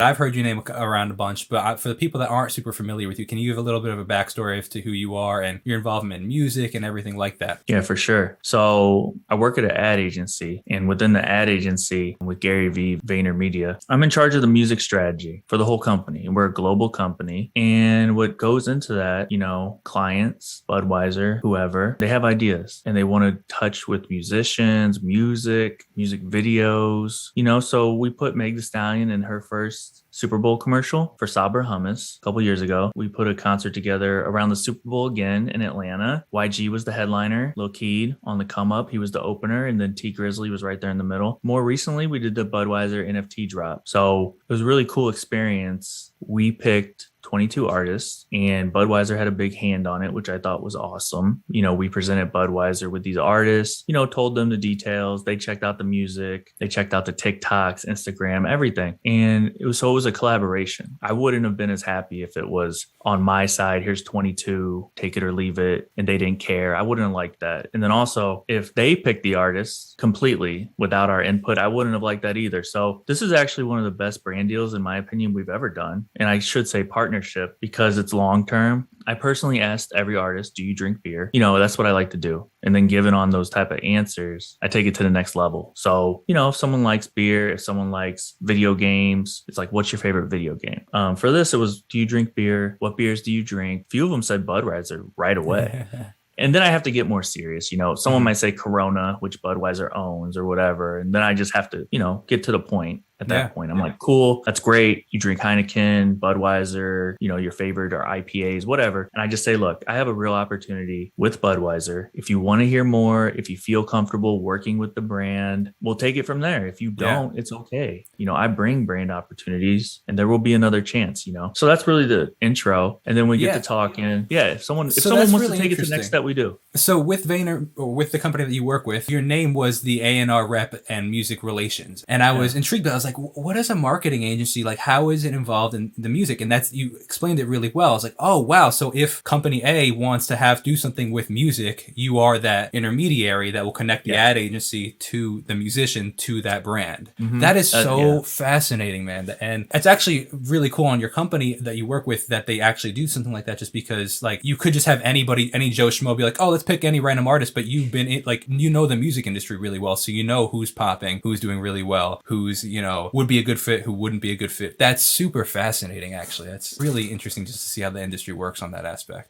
I've heard you name around a bunch, but for the people that aren't super familiar with you, can you give a little bit of a backstory as to who you are and your involvement in music and everything like that? Yeah, for sure. So I work at an ad agency, and within the ad agency with Gary V, VaynerMedia, I'm in charge of the music strategy for the whole company. And we're a global company. And what goes into that, clients, Budweiser, whoever, they have ideas and they want to touch with musicians, music videos, so we put Meg Thee Stallion in her first Super Bowl commercial for Sabra Hummus a couple years ago. We put a concert together around the Super Bowl again in Atlanta. YG was the headliner, Lil Keed on the come up. He was the opener, and then T Grizzly was right there in the middle. More recently, we did the Budweiser NFT drop. So it was a really cool experience. We picked 22 artists, and Budweiser had a big hand on it, which I thought was awesome. We presented Budweiser with these artists, told them the details. They checked out the music, they checked out the TikToks, Instagram, everything. And it was a collaboration. I wouldn't have been as happy if it was on my side, here's 22, take it or leave it, and they didn't care. I wouldn't have liked that. And then also, if they picked the artists completely without our input, I wouldn't have liked that either. So this is actually one of the best brand deals, in my opinion, we've ever done. And I should say partnership, because it's long term. I personally asked every artist, do you drink beer? That's what I like to do. And then given on those type of answers, I take it to the next level. So, if someone likes beer, if someone likes video games, it's like, what's your favorite video game? For this, it was, do you drink beer? What beers do you drink? A few of them said Budweiser right away. And then I have to get more serious. Someone might say Corona, which Budweiser owns or whatever. And then I just have to, get to the point. At that point, I'm like, cool, that's great. You drink Heineken, Budweiser, your favorite or IPAs, whatever. And I just say, look, I have a real opportunity with Budweiser. If you want to hear more, if you feel comfortable working with the brand, we'll take it from there. If you don't, it's okay. I bring brand opportunities, and there will be another chance, So that's really the intro. And then we get to talking. Yeah. If someone wants to take it to the next step, we do. So with Vayner, or with the company that you work with, your name was the A&R rep and music relations. And I was intrigued, but I was like, what is a marketing agency? Like, how is it involved in the music? And you explained it really well. I was like, oh, wow. So if company A wants to do something with music, you are that intermediary that will connect the ad agency to the musician, to that brand. Mm-hmm. That is so fascinating, man. And it's actually really cool on your company that you work with that they actually do something like that, just because like you could just have anybody, any Joe Schmo be like, oh, let's pick any random artist, but you've been the music industry really well. So who's popping, who's doing really well, who's, would be a good fit, who wouldn't be a good fit. That's super fascinating, actually. That's really interesting just to see how the industry works on that aspect.